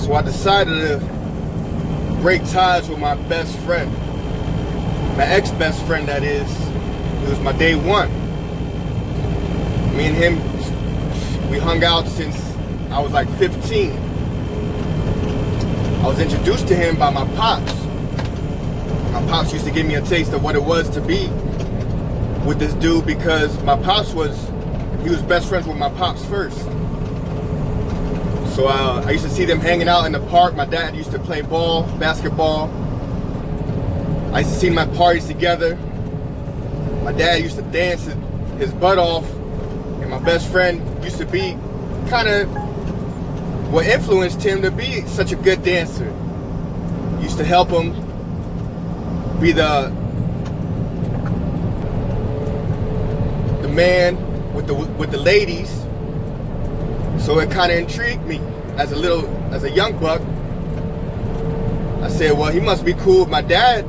So I decided to break ties with my best friend. My ex-best friend, that is. It was my day one. Me and him, we hung out since I was like 15. I was introduced to him by my pops. My pops used to give me a taste of what it was to be with this dude because my pops was best friends with my pops first. So I used to see them hanging out in the park. My dad used to play ball, basketball. I used to see them at parties together. My dad used to dance his butt off. And my best friend used to be kind of what influenced him to be such a good dancer. Used to help him be the man with the ladies. So it kind of intrigued me as a young buck. I said, well, he must be cool with my dad.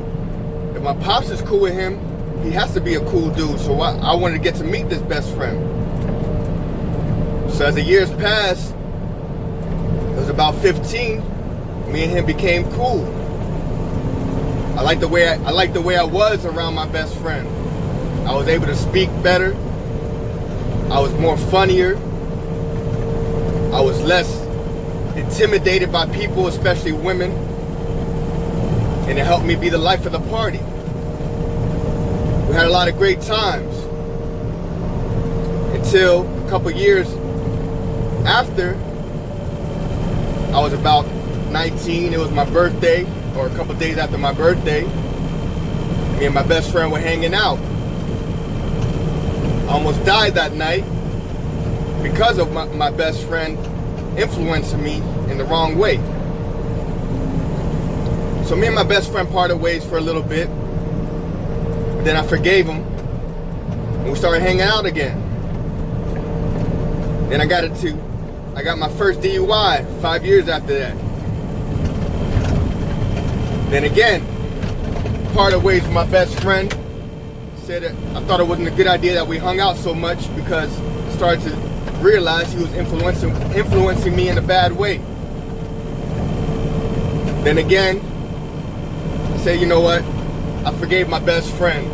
If my pops is cool with him, he has to be a cool dude. So I wanted to get to meet this best friend. So as the years passed, it was about 15, me and him became cool. I liked the way I was around my best friend. I was able to speak better. I was more funnier. I was less intimidated by people, especially women. And it helped me be the life of the party. We had a lot of great times. Until a couple years after, I was about 19. It was my birthday, or a couple days after my birthday. Me and my best friend were hanging out. I almost died that night because of my best friend influencing me in the wrong way. So me and my best friend parted ways for a little bit. But then I forgave him, and we started hanging out again. Then I got my first DUI 5 years after that. Then again, parted ways with my best friend. Said that I thought it wasn't a good idea that we hung out so much because I started to realize he was influencing me in a bad way. Then again, I said, you know what? I forgave my best friend.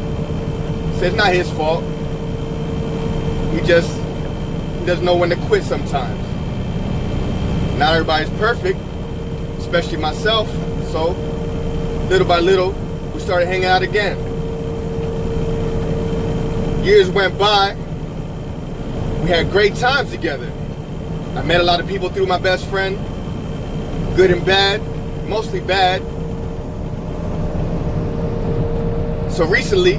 Said it's not his fault. He doesn't know when to quit sometimes. Not everybody's perfect, especially myself. So little by little, we started hanging out again. Years went by. We had great times together. I met a lot of people through my best friend, good and bad, mostly bad. So recently,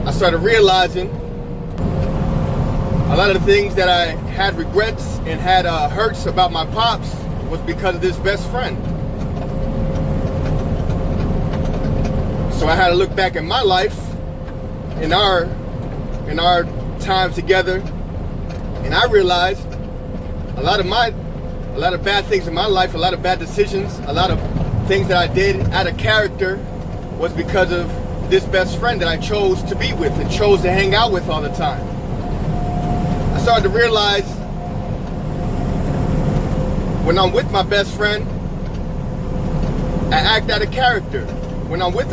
I started realizing a lot of the things that I had regrets and had hurts about my pops was because of this best friend. So I had to look back at my life, in our time together, and I realized a lot of bad things in my life, a lot of bad decisions, a lot of things that I did out of character was because of this best friend that I chose to be with and chose to hang out with all the time. I started to realize when I'm with my best friend, I act out of character. When I'm with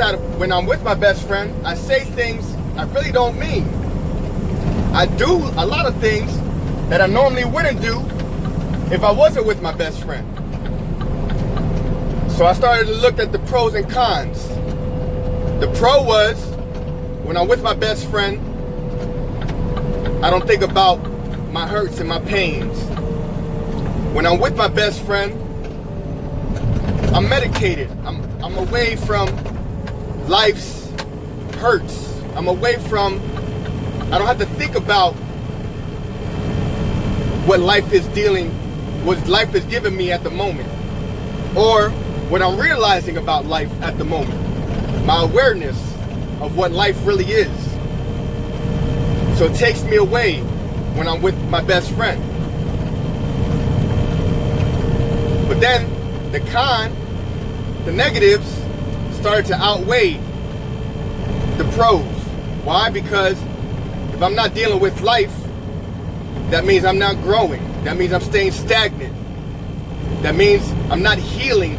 my best friend, I say things I really don't mean. I do a lot of things that I normally wouldn't do if I wasn't with my best friend. So I started to look at the pros and cons. The pro was, when I'm with my best friend, I don't think about my hurts and my pains. When I'm with my best friend, I'm medicated. I'm away from life's hurts. I'm away from, I don't have to think about what life is giving me at the moment, or what I'm realizing about life at the moment. My awareness of what life really is. So it takes me away when I'm with my best friend. But then the negatives started to outweigh the pros. Why? Because if I'm not dealing with life, that means I'm not growing. That means I'm staying stagnant. That means I'm not healing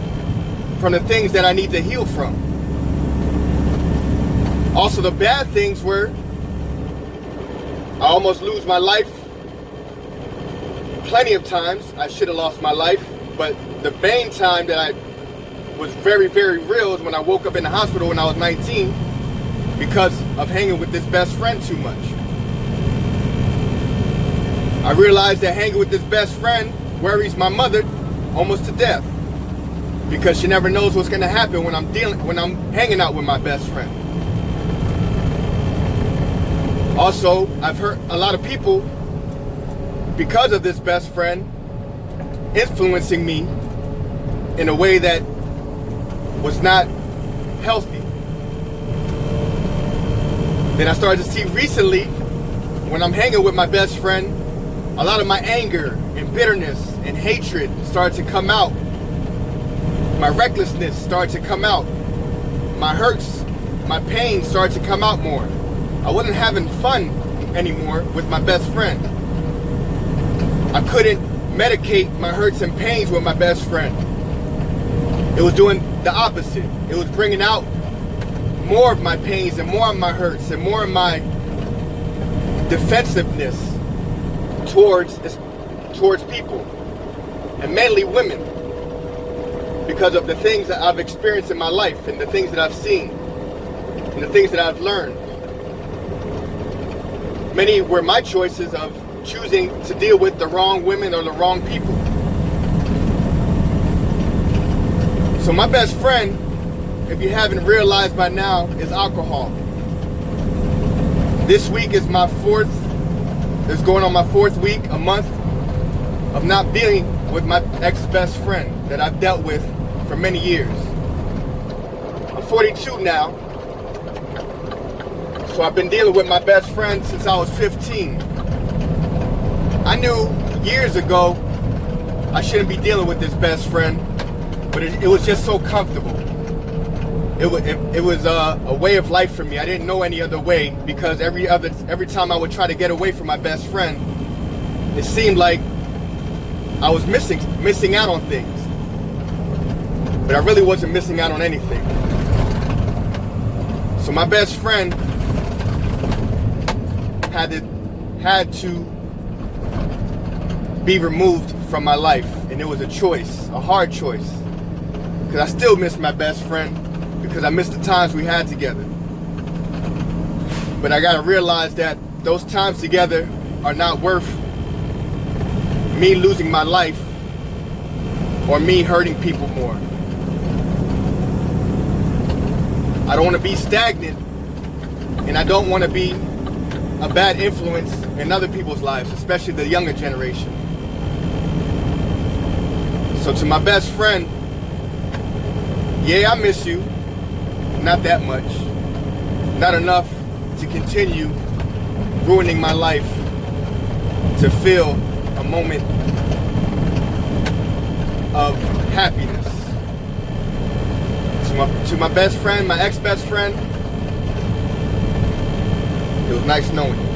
from the things that I need to heal from. Also, the bad things were I almost lose my life plenty of times. I should have lost my life, but the main time that I was very, very real is when I woke up in the hospital when I was 19 because of hanging with this best friend too much. I realized that hanging with this best friend worries my mother almost to death because she never knows what's going to happen when I'm hanging out with my best friend. Also, I've hurt a lot of people because of this best friend influencing me in a way that was not healthy. Then I started to see recently, when I'm hanging with my best friend, a lot of my anger and bitterness and hatred started to come out. My recklessness started to come out. My hurts, my pain started to come out more. I wasn't having fun anymore with my best friend. I couldn't medicate my hurts and pains with my best friend. It was doing the opposite. It was bringing out more of my pains and more of my hurts and more of my defensiveness towards people, and mainly women, because of the things that I've experienced in my life and the things that I've seen and the things that I've learned. Many were my choices of choosing to deal with the wrong women or the wrong people. So my best friend, if you haven't realized by now, is alcohol. This week is going on my fourth week, a month of not being with my ex-best friend that I've dealt with for many years. I'm 42 now, so I've been dealing with my best friend since I was 15. I knew years ago I shouldn't be dealing with this best friend, but it was just so comfortable. It was a way of life for me. I didn't know any other way, because every time I would try to get away from my best friend, it seemed like I was missing out on things. But I really wasn't missing out on anything. So my best friend had to be removed from my life, and it was a choice, a hard choice, because I still miss my best friend, because I miss the times we had together. But I gotta realize that those times together are not worth me losing my life or me hurting people more. I don't want to be stagnant, and I don't want to be a bad influence in other people's lives, especially the younger generation. So to my best friend, yeah, I miss you. Not that much. Not enough to continue ruining my life to feel a moment of happiness. To my best friend, my ex-best friend, it was nice knowing you.